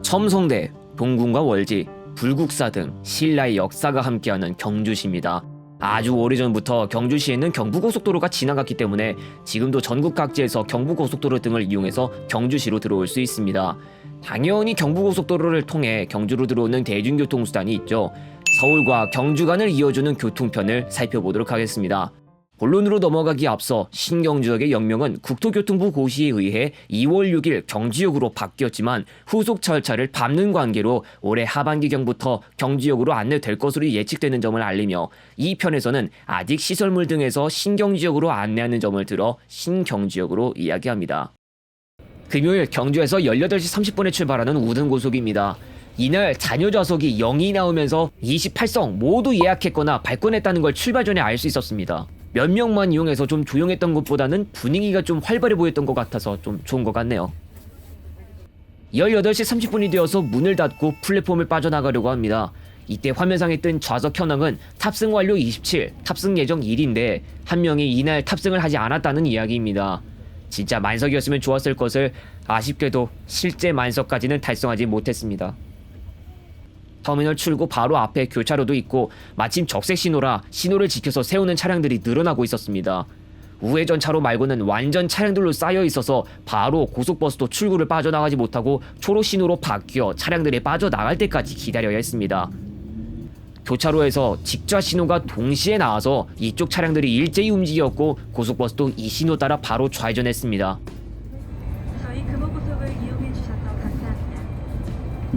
첨성대, 동궁과 월지, 불국사 등 신라의 역사가 함께하는 경주시입니다. 아주 오래전부터 경주시에는 경부고속도로가 지나갔기 때문에 지금도 전국 각지에서 경부고속도로 등을 이용해서 경주시로 들어올 수 있습니다. 당연히 경부고속도로를 통해 경주로 들어오는 대중교통수단이 있죠. 서울과 경주 간을 이어주는 교통편을 살펴보도록 하겠습니다. 본론으로 넘어가기 앞서 신경주역의 역명은 국토교통부 고시에 의해 2월 6일 경주역으로 바뀌었지만 후속 절차를 밟는 관계로 올해 하반기경부터 경주역으로 안내될 것으로 예측되는 점을 알리며 이 편에서는 아직 시설물 등에서 신경주역으로 안내하는 점을 들어 신경주역으로 이야기합니다. 금요일 경주에서 18시 30분에 출발하는 우등고속입니다. 이날 잔여 좌석이 0이 나오면서 28석 모두 예약했거나 발권했다는 걸 출발 전에 알 수 있었습니다. 몇 명만 이용해서 좀 조용했던 것보다는 분위기가 좀 활발해 보였던 것 같아서 좀 좋은 것 같네요. 18시 30분이 되어서 문을 닫고 플랫폼을 빠져나가려고 합니다. 이때 화면상에 뜬 좌석 현황은 탑승 완료 27, 탑승 예정 1인데 한 명이 이날 탑승을 하지 않았다는 이야기입니다. 진짜 만석이었으면 좋았을 것을 아쉽게도 실제 만석까지는 달성하지 못했습니다. 터미널 출구 바로 앞에 교차로도 있고 마침 적색 신호라 신호를 지켜서 세우는 차량들이 늘어나고 있었습니다. 우회전 차로 말고는 완전 차량들로 쌓여 있어서 바로 고속버스도 출구를 빠져나가지 못하고 초록 신호로 바뀌어 차량들이 빠져나갈 때까지 기다려야 했습니다. 교차로에서 직좌 신호가 동시에 나와서 이쪽 차량들이 일제히 움직였고 고속버스도 이 신호 따라 바로 좌회전했습니다. 저희 금호고속을 이용해 주셔서 감사합니다.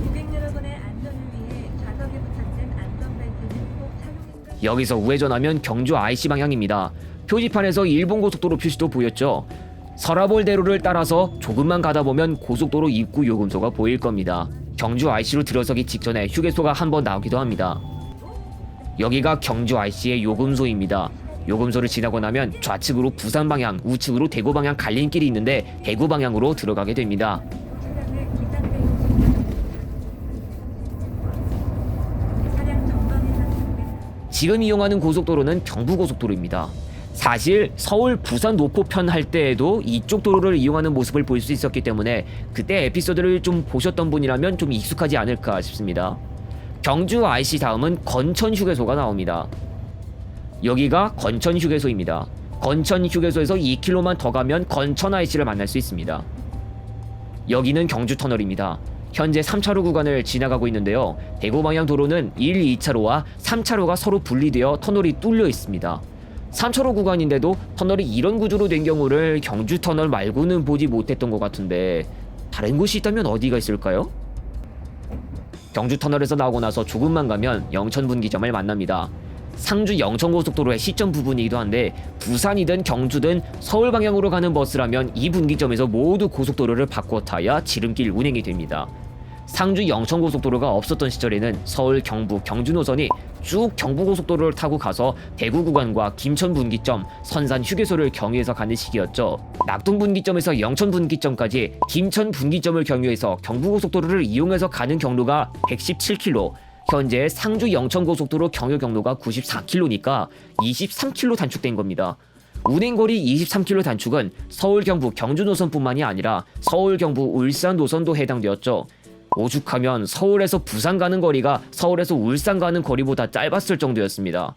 고객 여러분의 안전을 위해 좌석에 부착된 안전벨트는 꼭 착용해. 여기서 우회전하면 경주 IC 방향입니다. 표지판에서 일본 고속도로 표시도 보였죠. 서라볼대로를 따라서 조금만 가다 보면 고속도로 입구 요금소가 보일 겁니다. 경주 IC로 들어서기 직전에 휴게소가 한번 나오기도 합니다. 여기가 경주 IC의 요금소입니다. 요금소를 지나고 나면 좌측으로 부산 방향, 우측으로 대구 방향 갈림길이 있는데 대구 방향으로 들어가게 됩니다. 차량을 기상대용 차량 전방에 탑승된 지금 이용하는 고속도로는 경부고속도로입니다. 사실 서울 부산 노포편 할 때에도 이쪽 도로를 이용하는 모습을 볼 수 있었기 때문에 그때 에피소드를 좀 보셨던 분이라면 좀 익숙하지 않을까 싶습니다. 경주 IC 다음은 건천 휴게소가 나옵니다. 여기가 건천 휴게소입니다. 건천 휴게소에서 2km만 더 가면 건천 IC를 만날 수 있습니다. 여기는 경주 터널입니다. 현재 3차로 구간을 지나가고 있는데요. 대구 방향 도로는 1, 2차로와 3차로가 서로 분리되어 터널이 뚫려 있습니다. 3차로 구간인데도 터널이 이런 구조로 된 경우를 경주 터널 말고는 보지 못했던 것 같은데 다른 곳이 있다면 어디가 있을까요? 경주 터널에서 나오고 나서 조금만 가면 영천 분기점을 만납니다. 상주 영천고속도로의 시점 부분이기도 한데 부산이든 경주든 서울 방향으로 가는 버스라면 이 분기점에서 모두 고속도로를 바꿔 타야 지름길 운행이 됩니다. 상주 영천고속도로가 없었던 시절에는 서울, 경부, 경주 노선이 쭉 경부고속도로를 타고 가서 대구 구간과 김천 분기점, 선산 휴게소를 경유해서 가는 시기였죠. 낙동 분기점에서 영천 분기점까지 김천 분기점을 경유해서 경부고속도로를 이용해서 가는 경로가 117km, 현재 상주 영천고속도로 경유 경로가 94km니까 23km 단축된 겁니다. 운행거리 23km 단축은 서울, 경부, 경주 노선뿐만이 아니라 서울, 경부, 울산 노선도 해당되었죠. 오죽하면 서울에서 부산 가는 거리가 서울에서 울산 가는 거리보다 짧았을 정도였습니다.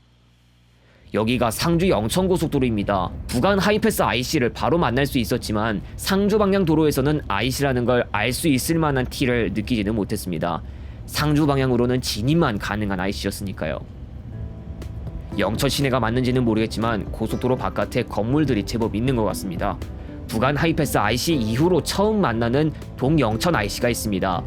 여기가 상주 영천고속도로입니다. 부간 하이패스 IC를 바로 만날 수 있었지만 상주 방향 도로에서는 IC라는 걸 알 수 있을 만한 티를 느끼지는 못했습니다. 상주 방향으로는 진입만 가능한 IC였으니까요. 영천 시내가 맞는지는 모르겠지만 고속도로 바깥에 건물들이 제법 있는 것 같습니다. 부간 하이패스 IC 이후로 처음 만나는 동영천 IC가 있습니다.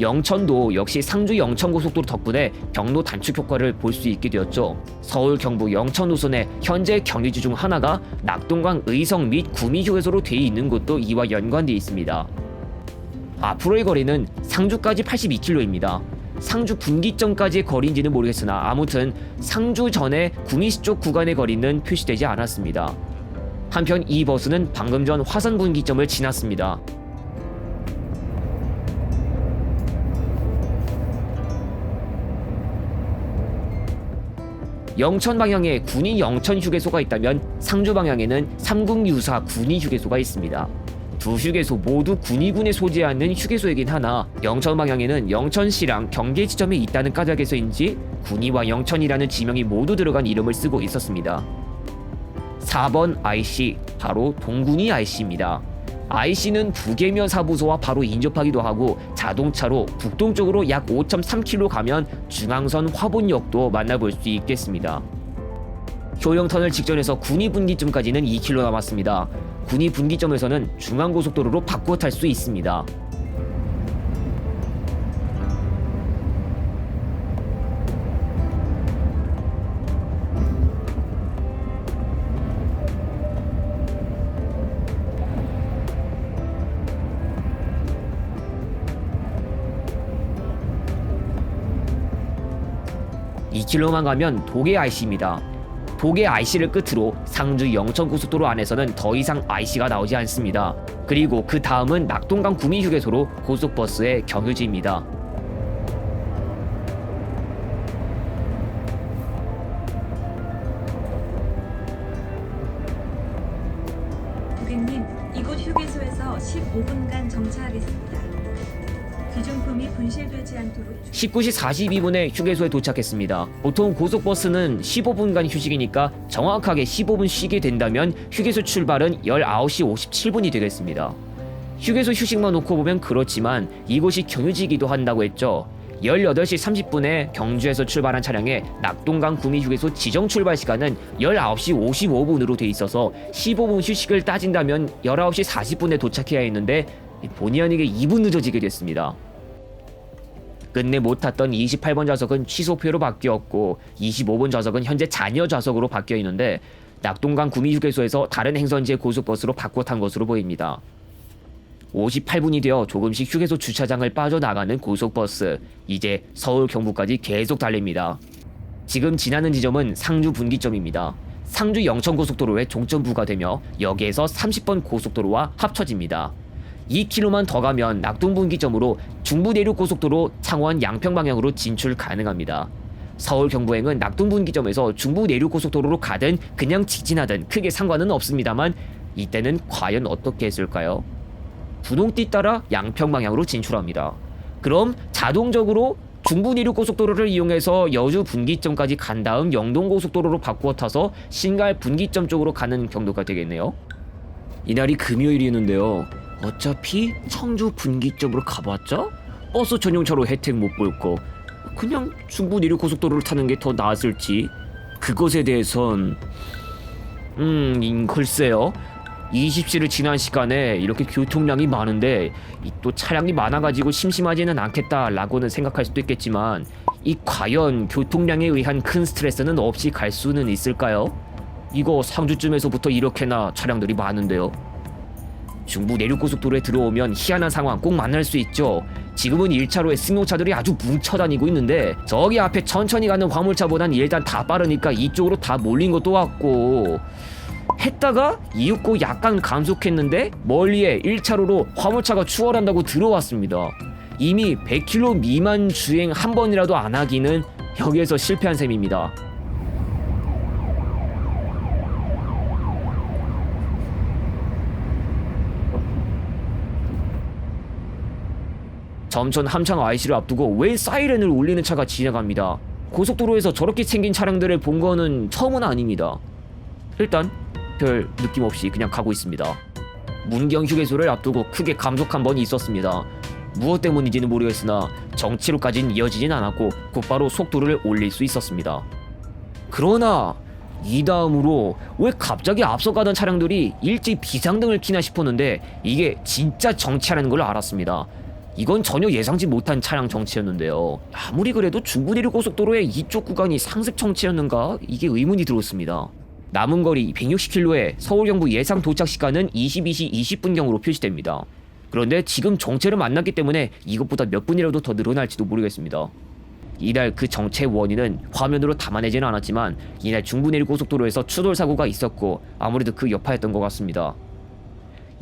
영천도 역시 상주 영천고속도로 덕분에 경로 단축 효과를 볼 수 있게 되었죠. 서울, 경부, 영천 노선의 현재 경유지 중 하나가 낙동강 의성 및 구미 휴게소로 돼 있는 곳도 이와 연관되어 있습니다. 앞으로의 거리는 상주까지 82km입니다. 상주 분기점까지의 거리인지는 모르겠으나 아무튼 상주 전에 구미시 쪽 구간의 거리는 표시되지 않았습니다. 한편 이 버스는 방금 전 화산 분기점을 지났습니다. 영천 방향에 군이 영천 휴게소가 있다면 상주 방향에는 삼국유사 군이 휴게소가 있습니다. 두 휴게소 모두 군위군에 소재하는 휴게소이긴 하나 영천 방향에는 영천시랑 경계 지점이 있다는 까닭에서인지 군위와 영천이라는 지명이 모두 들어간 이름을 쓰고 있었습니다. 4번 IC, 바로 동군위 IC입니다. IC는 부계면 사부소와 바로 인접하기도 하고 자동차로 북동쪽으로 약 5.3km 가면 중앙선 화본역도 만나볼 수 있겠습니다. 효영터널 직전에서 군위 분기점까지는 2km 남았습니다. 군위 분기점에서는 중앙고속도로로 바꾸어 탈 수 있습니다. (2km만) 가면 도계 IC입니다. 도계 IC를 끝으로 상주 영천고속도로 안에서는 더 이상 IC가 나오지 않습니다. 그리고 그 다음은 낙동강 구미휴게소로 고속버스의 경유지입니다. 고객님, 이곳 휴게소에서 15분간 정차하겠습니다. 귀중품이 분실되지 않도록 19시 42분에 휴게소에 도착했습니다. 보통 고속버스는 15분간 휴식이니까 정확하게 15분 쉬게 된다면 휴게소 출발은 19시 57분이 되겠습니다. 휴게소 휴식만 놓고 보면 그렇지만 이곳이 경유지이기도 한다고 했죠. 18시 30분에 경주에서 출발한 차량의 낙동강 구미휴게소 지정 출발 시간은 19시 55분으로 돼 있어서 15분 휴식을 따진다면 19시 40분에 도착해야 했는데 본의 아니게 2분 늦어지게 됐습니다. 끝내 못 탔던 28번 좌석은 취소표로 바뀌었고 25번 좌석은 현재 잔여 좌석으로 바뀌어 있는데 낙동강 구미휴게소에서 다른 행선지의 고속버스로 바꿔 탄 것으로 보입니다. 58분이 되어 조금씩 휴게소 주차장을 빠져나가는 고속버스, 이제 서울 경부까지 계속 달립니다. 지금 지나는 지점은 상주 분기점입니다. 상주 영천고속도로의 종점부가 되며 여기에서 30번 고속도로와 합쳐집니다. 2km만 더 가면 낙동분기점으로 중부내륙고속도로 창원 양평 방향으로 진출 가능합니다. 서울 경부행은 낙동분기점에서 중부내륙고속도로로 가든 그냥 직진하든 크게 상관은 없습니다만 이때는 과연 어떻게 했을까요? 분홍띠 따라 양평 방향으로 진출합니다. 그럼 자동적으로 중부내륙고속도로를 이용해서 여주 분기점까지 간 다음 영동고속도로로 바꾸어 타서 신갈 분기점 쪽으로 가는 경로가 되겠네요. 이날이 금요일이었는데요. 어차피 청주 분기점으로 가봤자 버스 전용차로 혜택 못 볼 거 그냥 중부내륙고속도로를 타는 게 더 나았을지 그것에 대해선 글쎄요. 20시를 지난 시간에 이렇게 교통량이 많은데 또 차량이 많아가지고 심심하지는 않겠다라고는 생각할 수도 있겠지만 이 과연 교통량에 의한 큰 스트레스는 없이 갈 수는 있을까요? 이거 상주쯤에서부터 이렇게나 차량들이 많은데요. 중부 내륙고속도로에 들어오면 희한한 상황 꼭 만날 수 있죠. 지금은 1차로에 승용차들이 아주 뭉쳐다니고 있는데 저기 앞에 천천히 가는 화물차보단 일단 다 빠르니까 이쪽으로 다 몰린 것도 같고 했다가 이윽고 약간 감속했는데 멀리에 1차로로 화물차가 추월한다고 들어왔습니다. 이미 100km 미만 주행 한 번이라도 안 하기는 여기에서 실패한 셈입니다. 점천 함창 IC를 앞두고 왜 사이렌을 울리는 차가 지나갑니다. 고속도로에서 저렇게 생긴 차량들을 본 거는 처음은 아닙니다. 일단 별 느낌 없이 그냥 가고 있습니다. 문경 휴게소를 앞두고 크게 감속한 번이 있었습니다. 무엇 때문인지는 모르겠으나 정치로까지는 이어지진 않았고 곧바로 속도를 올릴 수 있었습니다. 그러나 이 다음으로 왜 갑자기 앞서가던 차량들이 일찍 비상등을 켜나 싶었는데 이게 진짜 정치라는 걸 알았습니다. 이건 전혀 예상치 못한 차량 정체였는데요. 아무리 그래도 중부내륙고속도로의 이쪽 구간이 상습 정체였는가? 이게 의문이 들었습니다. 남은 거리 160km에 서울 경부 예상 도착 시간은 22시 20분경으로 표시됩니다. 그런데 지금 정체를 만났기 때문에 이것보다 몇 분이라도 더 늘어날지도 모르겠습니다. 이날 그 정체의 원인은 화면으로 담아내지는 않았지만 이날 중부내륙고속도로에서 추돌 사고가 있었고 아무래도 그 여파였던 것 같습니다.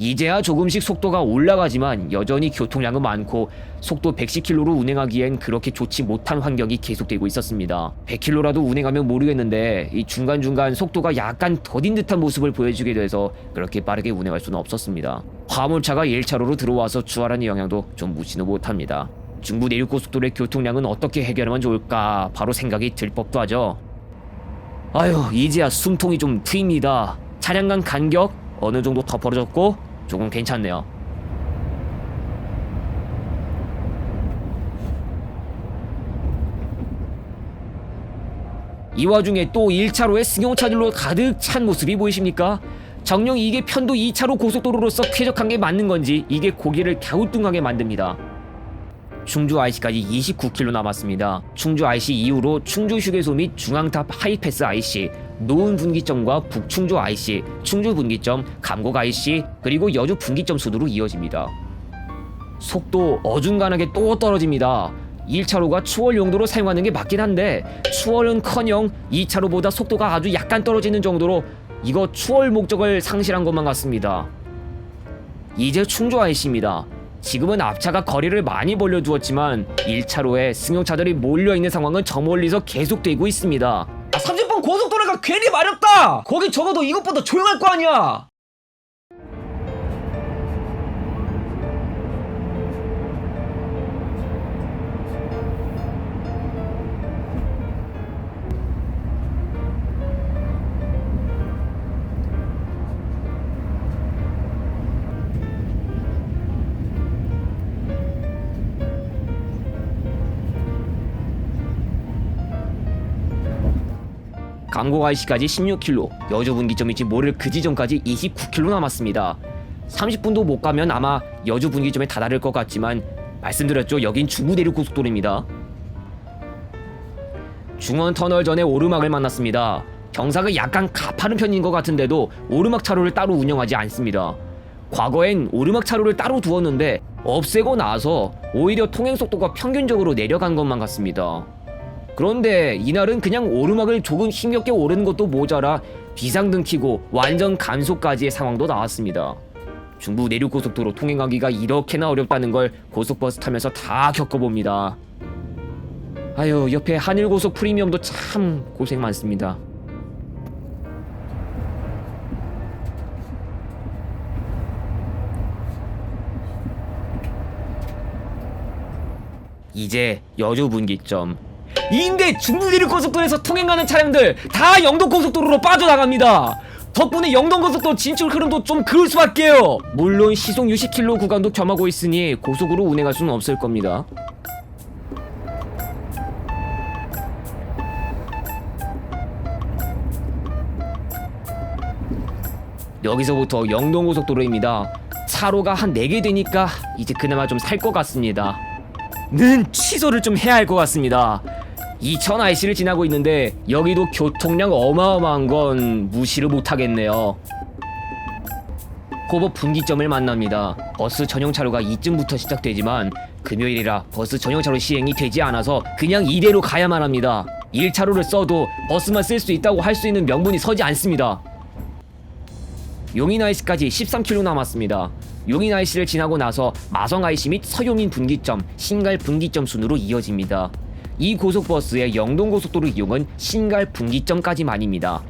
이제야 조금씩 속도가 올라가지만 여전히 교통량은 많고 속도 110km로 운행하기엔 그렇게 좋지 못한 환경이 계속되고 있었습니다. 100km라도 운행하면 모르겠는데 이 중간중간 속도가 약간 더딘 듯한 모습을 보여주게 돼서 그렇게 빠르게 운행할 수는 없었습니다. 화물차가 1차로로 들어와서 추월하는 영향도 좀 무시는 못합니다. 중부 내륙고속도로의 교통량은 어떻게 해결하면 좋을까 바로 생각이 들 법도 하죠. 아유, 이제야 숨통이 좀 트입니다. 차량 간 간격 어느 정도 더 벌어졌고 조금 괜찮네요. 이 와중에 또 1차로에 승용차들로 가득 찬 모습이 보이십니까? 정녕 이게 편도 2차로 고속도로로서 쾌적한 게 맞는 건지 이게 고개를 갸우뚱하게 만듭니다. 충주 IC까지 29km 남았습니다. 충주 IC 이후로 충주 휴게소 및 중앙탑 하이패스 IC, 노은 분기점과 북충주 IC, 충주 분기점, 감곡 IC, 그리고 여주 분기점 순으로 이어집니다. 속도 어중간하게 또 떨어집니다. 1차로가 추월 용도로 사용하는 게 맞긴 한데 추월은커녕 2차로보다 속도가 아주 약간 떨어지는 정도로 이거 추월 목적을 상실한 것만 같습니다. 이제 충주 IC입니다. 지금은 앞차가 거리를 많이 벌려두었지만 1차로에 승용차들이 몰려있는 상황은 저 멀리서 계속되고 있습니다. 30번 고속도로가 괜히 마렵다. 거기 적어도 이것보다 조용할 거 아니야. 감곡 IC까지 16km, 여주 분기점인지 모를 그 지점까지 29km 남았습니다. 30분도 못 가면 아마 여주 분기점에 다다를 것 같지만 말씀드렸죠, 여긴 중부 내륙 고속도로입니다. 중원 터널 전에 오르막을 만났습니다. 경사가 약간 가파른 편인 것 같은데도 오르막 차로를 따로 운영하지 않습니다. 과거엔 오르막 차로를 따로 두었는데 없애고 나서 오히려 통행 속도가 평균적으로 내려간 것만 같습니다. 그런데 이날은 그냥 오르막을 조금 힘겹게 오르는 것도 모자라 비상등 켜고 완전 감속까지의 상황도 나왔습니다. 중부 내륙고속도로 통행하기가 이렇게나 어렵다는 걸 고속버스 타면서 다 겪어봅니다. 아유, 옆에 하늘고속 프리미엄도 참 고생 많습니다. 이제 여주 분기점. 인데 중부 내륙 고속도로에서 통행하는 차량들 다 영동 고속도로로 빠져나갑니다. 덕분에 영동 고속도로 진출 흐름도 좀 그을 수밖에요. 물론 시속 60km 구간도 겸하고 있으니 고속으로 운행할 수는 없을 겁니다. 여기서부터 영동고속도로입니다. 차로가 한 4개 되니까 이제 그나마 좀 살 것 같습니다. 는 취소를 좀 해야 할 것 같습니다. 2000 IC를 지나고 있는데 여기도 교통량 어마어마한 건 무시를 못하겠네요. 호법 분기점을 만납니다. 버스 전용 차로가 이쯤부터 시작되지만 금요일이라 버스 전용 차로 시행이 되지 않아서 그냥 이대로 가야만 합니다. 1차로를 써도 버스만 쓸 수 있다고 할 수 있는 명분이 서지 않습니다. 용인 IC까지 13km 남았습니다. 용인 IC를 지나고 나서 마성 IC 및 서용인 분기점, 신갈 분기점 순으로 이어집니다. 이 고속버스의 영동고속도로 이용은 신갈 분기점까지만입니다.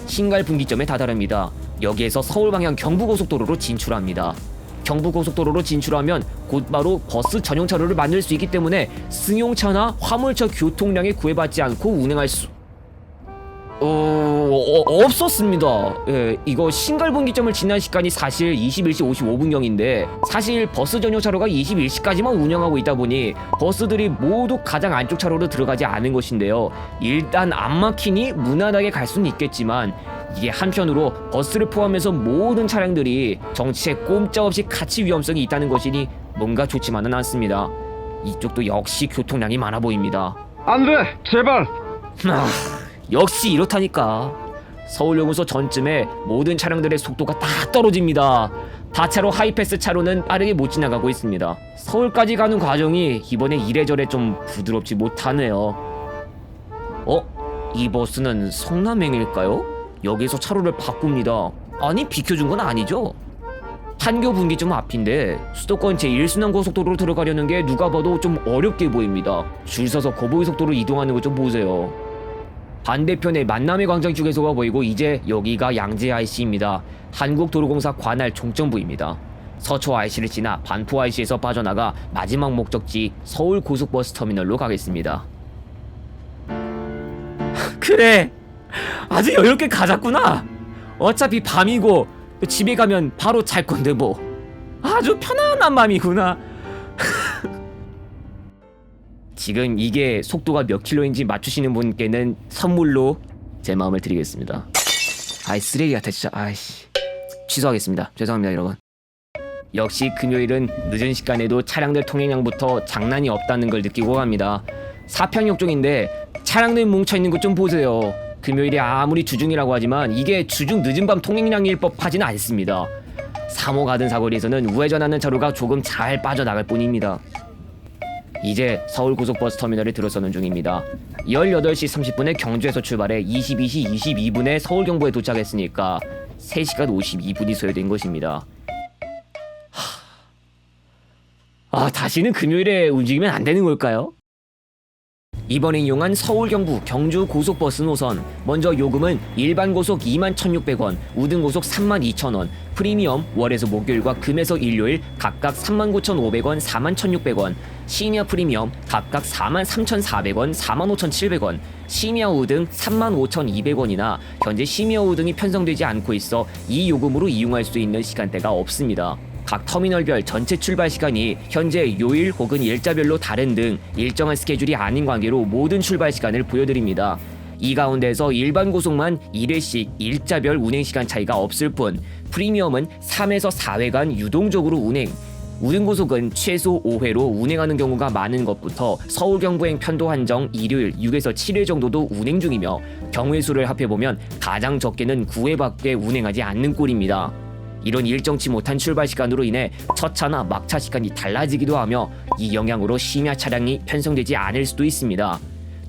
신갈 분기점에 다다릅니다. 여기에서 서울 방향 경부고속도로로 진출합니다. 경부고속도로로 진출하면 곧바로 버스 전용 차로를 만들 수 있기 때문에 승용차나 화물차 교통량에 구애받지 않고 운행할 수... 없었습니다. 예, 이거 신갈분기점을 지난 시간이 사실 21시 55분경인데 사실 버스 전용 차로가 21시까지만 운영하고 있다 보니 버스들이 모두 가장 안쪽 차로로 들어가지 않은 것인데요. 일단 안 막히니 무난하게 갈 수는 있겠지만 이게 한편으로 버스를 포함해서 모든 차량들이 정치에 꼼짝없이 가치 위험성이 있다는 것이니 뭔가 좋지만은 않습니다. 이쪽도 역시 교통량이 많아 보입니다. 안 돼! 제발! 역시 이렇다니까. 서울요금소 전쯤에 모든 차량들의 속도가 다 떨어집니다. 다차로 하이패스 차로는 빠르게 못 지나가고 있습니다. 서울까지 가는 과정이 이번에 이래저래 좀 부드럽지 못하네요. 이 버스는 성남행일까요? 여기서 차로를 바꿉니다. 아니 비켜준 건 아니죠? 판교 분기점 앞인데 수도권 제1순환 고속도로로 들어가려는 게 누가 봐도 좀 어렵게 보입니다. 줄 서서 거부의 속도로 이동하는 거 좀 보세요. 반대편에 만남의 광장 휴게소가 보이고 이제 여기가 양재 IC입니다. 한국도로공사 관할 종점부입니다. 서초 IC를 지나 반포 IC에서 빠져나가 마지막 목적지 서울 고속버스 터미널로 가겠습니다. 그래, 아주 여유롭게 가자꾸나. 어차피 밤이고 집에 가면 바로 잘 건데 뭐. 아주 편안한 맘이구나. 지금 이게 속도가 몇 킬로인지 맞추시는 분께는 선물로 제 마음을 드리겠습니다. 아이 쓰레기 같아 진짜. 아이씨, 취소하겠습니다. 죄송합니다 여러분. 역시 금요일은 늦은 시간에도 차량들 통행량부터 장난이 없다는 걸 느끼고 갑니다. 사평역 쪽인데 차량들 뭉쳐있는 것 좀 보세요. 금요일에 아무리 주중이라고 하지만 이게 주중 늦은 밤 통행량일 법하지는 않습니다. 3호 가든 사거리에서는 우회전하는 차로가 조금 잘 빠져나갈 뿐입니다. 이제 서울고속버스 터미널에 들어서는 중입니다. 18시 30분에 경주에서 출발해 22시 22분에 서울 경부에 도착했으니까 3시간 52분이 소요된 것입니다. 다시는 금요일에 움직이면 안 되는 걸까요? 이번에 이용한 서울 경부 경주 고속버스 노선, 먼저 요금은 일반 고속 21,600원, 우등 고속 32,000원, 프리미엄 월에서 목요일과 금에서 일요일 각각 39,500원, 41,600원, 시니어 프리미엄 각각 43,400원, 45,700원, 시니어 우등 35,200원이나 현재 시니어 우등이 편성되지 않고 있어 이 요금으로 이용할 수 있는 시간대가 없습니다. 각 터미널별 전체 출발 시간이 현재 요일 혹은 일자별로 다른 등 일정한 스케줄이 아닌 관계로 모든 출발 시간을 보여드립니다. 이 가운데서 일반 고속만 1회씩 일자별 운행 시간 차이가 없을 뿐 프리미엄은 3에서 4회간 유동적으로 운행, 우등고속은 최소 5회로 운행하는 경우가 많은 것부터 서울 경부행 편도 한정 일요일 6에서 7회 정도도 운행 중이며 경회 수를 합해보면 가장 적게는 9회밖에 운행하지 않는 꼴입니다. 이런 일정치 못한 출발 시간으로 인해 첫 차나 막차 시간이 달라지기도 하며 이 영향으로 심야 차량이 편성되지 않을 수도 있습니다.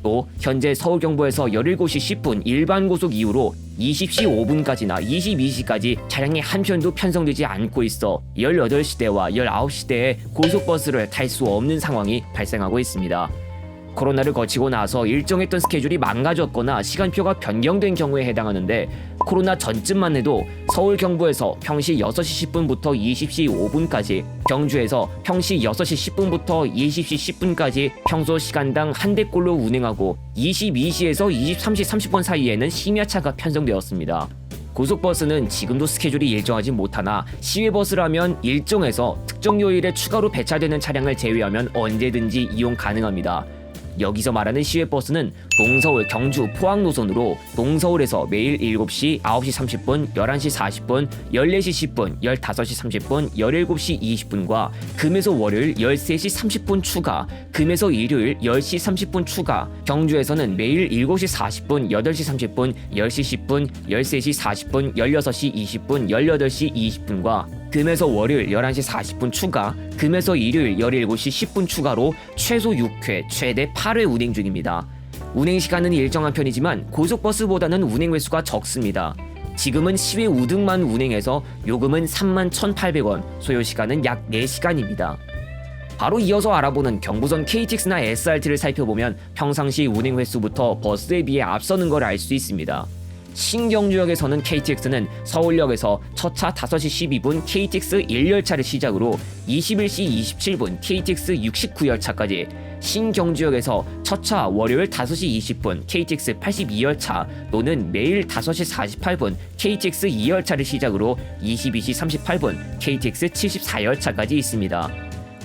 또 현재 서울 경부에서 17시 10분 일반 고속 이후로 20시 5분까지나 22시까지 차량이 한 편도 편성되지 않고 있어 18시대와 19시대에 고속버스를 탈 수 없는 상황이 발생하고 있습니다. 코로나를 거치고 나서 일정했던 스케줄이 망가졌거나 시간표가 변경된 경우에 해당하는데 코로나 전쯤만 해도 서울 경부에서 평시 6시 10분부터 20시 5분까지, 경주에서 평시 6시 10분부터 20시 10분까지 평소 시간당 한 대꼴로 운행하고 22시에서 23시 30분 사이에는 심야차가 편성되었습니다. 고속버스는 지금도 스케줄이 일정하지 못하나 시외버스라면 일정에서 특정 요일에 추가로 배차되는 차량을 제외하면 언제든지 이용 가능합니다. 여기서 말하는 시외버스는 동서울, 경주, 포항 노선으로 동서울에서 매일 7시, 9시 30분, 11시 40분, 14시 10분, 15시 30분, 17시 20분과 금에서 월요일 13시 30분 추가, 금에서 일요일 10시 30분 추가, 경주에서는 매일 7시 40분, 8시 30분, 10시 10분, 13시 40분, 16시 20분, 18시 20분과 금에서 월요일 11시 40분 추가, 금에서 일요일 17시 10분 추가로 최소 6회, 최대 8회 운행 중입니다. 운행 시간은 일정한 편이지만 고속버스보다는 운행 횟수가 적습니다. 지금은 시외 우등만 운행해서 요금은 31,800원, 소요 시간은 약 4시간입니다. 바로 이어서 알아보는 경부선 KTX나 SRT를 살펴보면 평상시 운행 횟수부터 버스에 비해 앞서는 걸 알 수 있습니다. 신경주역에서는 KTX는 서울역에서 첫차 5시 12분 KTX 1열차를 시작으로 21시 27분 KTX 69열차까지, 신경주역에서 첫차 월요일 5시 20분 KTX 82열차 또는 매일 5시 48분 KTX 2열차를 시작으로 22시 38분 KTX 74열차까지 있습니다.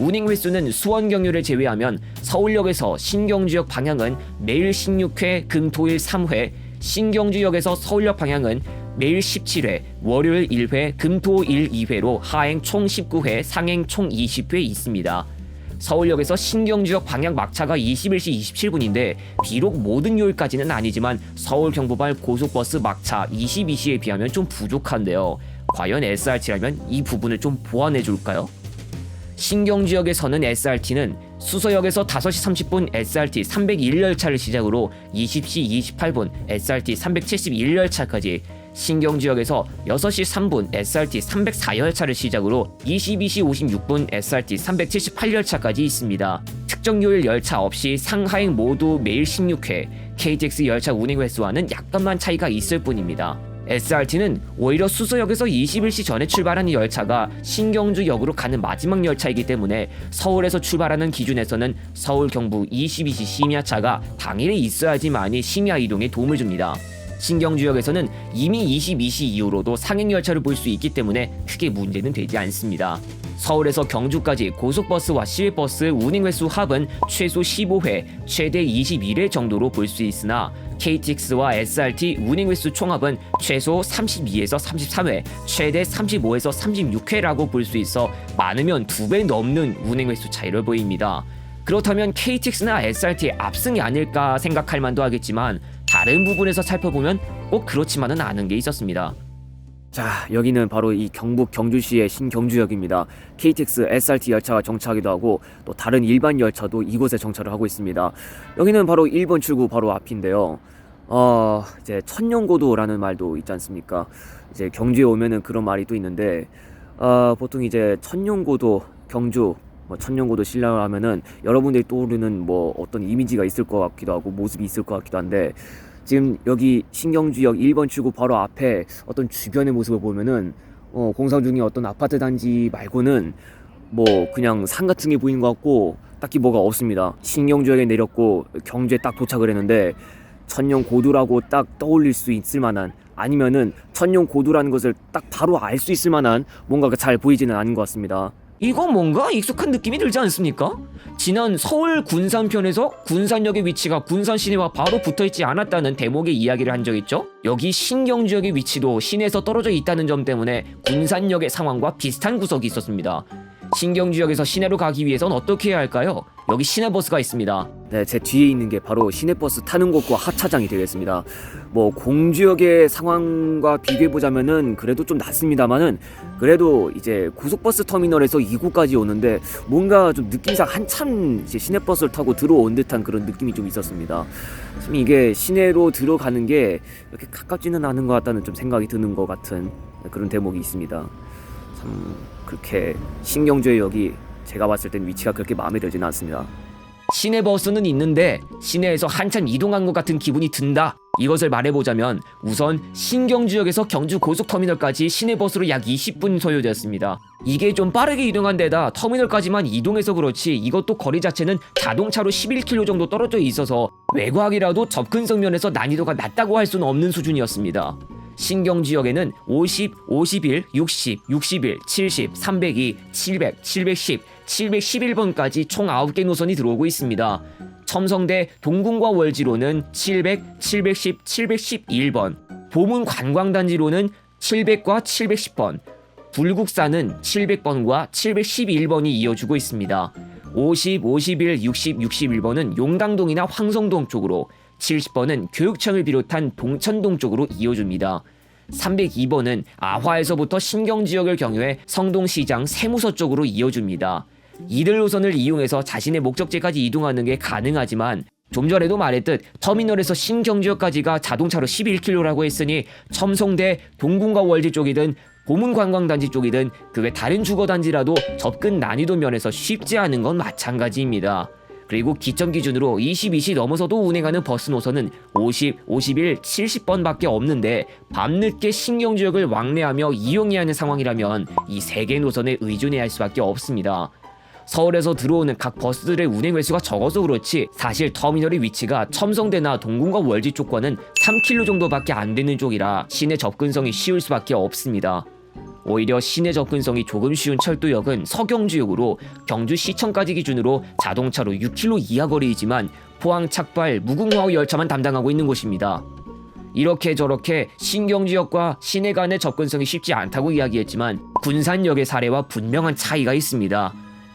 운행 횟수는 수원 경유를 제외하면 서울역에서 신경주역 방향은 매일 16회 금토일 3회, 신경주역에서 서울역 방향은 매일 17회, 월요일 1회, 금토일 2회로 하행 총 19회, 상행 총 20회 있습니다. 서울역에서 신경주역 방향 막차가 21시 27분인데 비록 모든 요일까지는 아니지만 서울 경부발 고속버스 막차 22시에 비하면 좀 부족한데요. 과연 SRT라면 이 부분을 좀 보완해 줄까요? 신경주역에서는 SRT는 수서역에서 5시 30분 SRT 301열차를 시작으로 20시 28분 SRT 371열차까지, 신경주역에서 6시 3분 SRT 304열차를 시작으로 22시 56분 SRT 378열차까지 있습니다. 특정 요일 열차 없이 상하행 모두 매일 16회, KTX 열차 운행 횟수와는 약간만 차이가 있을 뿐입니다. SRT는 오히려 수서역에서 21시 전에 출발하는 열차가 신경주역으로 가는 마지막 열차이기 때문에 서울에서 출발하는 기준에서는 서울 경부 22시 심야차가 당일에 있어야지만이 심야 이동에 도움을 줍니다. 신경주역에서는 이미 22시 이후로도 상행 열차를 볼 수 있기 때문에 크게 문제는 되지 않습니다. 서울에서 경주까지 고속버스와 시외버스 운행 횟수 합은 최소 15회, 최대 21회 정도로 볼 수 있으나 KTX와 SRT 운행 횟수 총합은 최소 32에서 33회, 최대 35에서 36회라고 볼 수 있어 많으면 2배 넘는 운행 횟수 차이를 보입니다. 그렇다면 KTX나 SRT의 압승이 아닐까 생각할 만도 하겠지만 다른 부분에서 살펴보면 꼭 그렇지만은 않은 게 있었습니다. 자, 여기는 바로 이 경북 경주시의 신경주역입니다. KTX, SRT 열차가 정차하기도 하고 또 다른 일반 열차도 이곳에 정차를 하고 있습니다. 여기는 바로 1번 출구 바로 앞인데요. 이제 천년고도라는 말도 있지 않습니까? 이제 경주에 오면은 그런 말이 또 있는데, 보통 이제 천년고도 경주, 천년고도 신라를 하면은 여러분들이 떠오르는 어떤 이미지가 있을 것 같기도 하고 모습이 있을 것 같기도 한데, 지금 여기 신경주역 1번 출구 바로 앞에 어떤 주변의 모습을 보면은 공사 중인 어떤 아파트 단지 말고는 그냥 산 같은 게 보이는 것 같고 딱히 뭐가 없습니다. 신경주역에 내렸고 경주에 딱 도착을 했는데 천년고도라고 딱 떠올릴 수 있을 만한, 아니면은 천년고도라는 것을 딱 바로 알 수 있을 만한 뭔가가 잘 보이지는 않은 것 같습니다. 이거 뭔가 익숙한 느낌이 들지 않습니까? 지난 서울 군산편에서 군산역의 위치가 군산 시내와 바로 붙어있지 않았다는 대목의 이야기를 한 적 있죠? 여기 신경주역의 위치도 시내에서 떨어져 있다는 점 때문에 군산역의 상황과 비슷한 구석이 있었습니다. 신경주역에서 시내로 가기 위해선 어떻게 해야 할까요? 여기 시내버스가 있습니다. 네, 제 뒤에 있는 게 바로 시내버스 타는 곳과 하차장이 되겠습니다. 공주역의 상황과 비교해보자면은 그래도 좀 낫습니다만은, 그래도 이제 고속버스 터미널에서 이곳까지 오는데 뭔가 좀 느낌상 한참 이제 시내버스를 타고 들어온 듯한 그런 느낌이 좀 있었습니다. 좀 이게 시내로 들어가는 게 이렇게 가깝지는 않은 것 같다는 좀 생각이 드는 것 같은 그런 대목이 있습니다. 참 그렇게 신경주의 역이 제가 봤을 땐 위치가 그렇게 마음에 들지는 않습니다. 시내버스는 있는데 시내에서 한참 이동한 것 같은 기분이 든다. 이것을 말해보자면 우선 신경주역에서 경주 고속터미널까지 시내버스로 약 20분 소요되었습니다. 이게 좀 빠르게 이동한 데다 터미널까지만 이동해서 그렇지 이것도 거리 자체는 자동차로 11km 정도 떨어져 있어서 외곽이라도 접근성 면에서 난이도가 낮다고 할 수는 없는 수준이었습니다. 신경지역에는 50, 51, 60, 61, 70, 302, 700, 710, 711번까지 총 9개 노선이 들어오고 있습니다. 첨성대 동궁과 월지로는 700, 710, 711번, 보문 관광단지로는 700과 710번, 불국사는 700번과 711번이 이어주고 있습니다. 50, 51, 60, 61번은 용강동이나 황성동 쪽으로, 70번은 교육청을 비롯한 동천동 쪽으로 이어줍니다. 302번은 아화에서부터 신경지역을 경유해 성동시장 세무서 쪽으로 이어줍니다. 이들 노선을 이용해서 자신의 목적지까지 이동하는 게 가능하지만 좀 전에도 말했듯 터미널에서 신경지역까지가 자동차로 11km라고 했으니 첨성대 동궁과 월지 쪽이든 보문관광단지 쪽이든 그 외 다른 주거단지라도 접근 난이도 면에서 쉽지 않은 건 마찬가지입니다. 그리고 기점 기준으로 22시 넘어서도 운행하는 버스 노선은 50, 51, 70번밖에 없는데 밤늦게 신경지역을 왕래하며 이용해야 하는 상황이라면 이 3개 노선에 의존해야 할 수밖에 없습니다. 서울에서 들어오는 각 버스들의 운행 횟수가 적어서 그렇지 사실 터미널의 위치가 첨성대나 동궁과 월지 쪽과는 3km 정도밖에 안 되는 쪽이라 시내 접근성이 쉬울 수밖에 없습니다. 오히려 시내 접근성이 조금 쉬운 철도역은 서경주역으로 경주시청까지 기준으로 자동차로 6km 이하 거리이지만 포항, 착발, 무궁화호 열차만 담당하고 있는 곳입니다. 이렇게 저렇게 신경주역과 시내 간의 접근성이 쉽지 않다고 이야기했지만 군산역의 사례와 분명한 차이가 있습니다.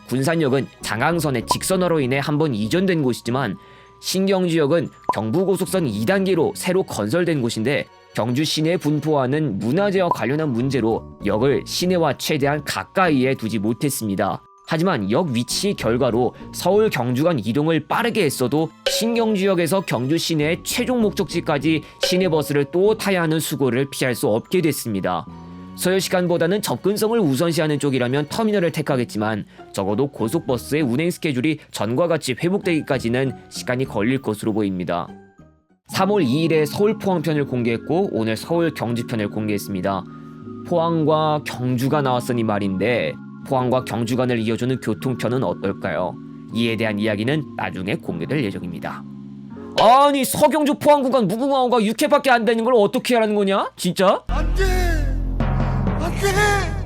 군산역은 장항선의 직선화로 인해 한번 이전된 곳이지만 신경주역은 경부고속선 2단계로 새로 건설된 곳인데 경주 시내에 분포하는 문화재와 관련한 문제로 역을 시내와 최대한 가까이에 두지 못했습니다. 하지만 역 위치 결과로 서울 경주 간 이동을 빠르게 했어도 신경주역에서 경주 시내의 최종 목적지까지 시내버스를 또 타야 하는 수고를 피할 수 없게 됐습니다. 소요시간보다는 접근성을 우선시하는 쪽이라면 터미널을 택하겠지만 적어도 고속버스의 운행 스케줄이 전과 같이 회복되기까지는 시간이 걸릴 것으로 보입니다. 3월 2일에 서울 포항편을 공개했고 오늘 서울 경주편을 공개했습니다. 포항과 경주가 나왔으니 말인데 포항과 경주 간을 이어주는 교통편은 어떨까요? 이에 대한 이야기는 나중에 공개될 예정입니다. 아니 서경주 포항 구간 무궁화호가 6회밖에 안 되는 걸 어떻게 하라는 거냐? 진짜? 안돼! 안돼!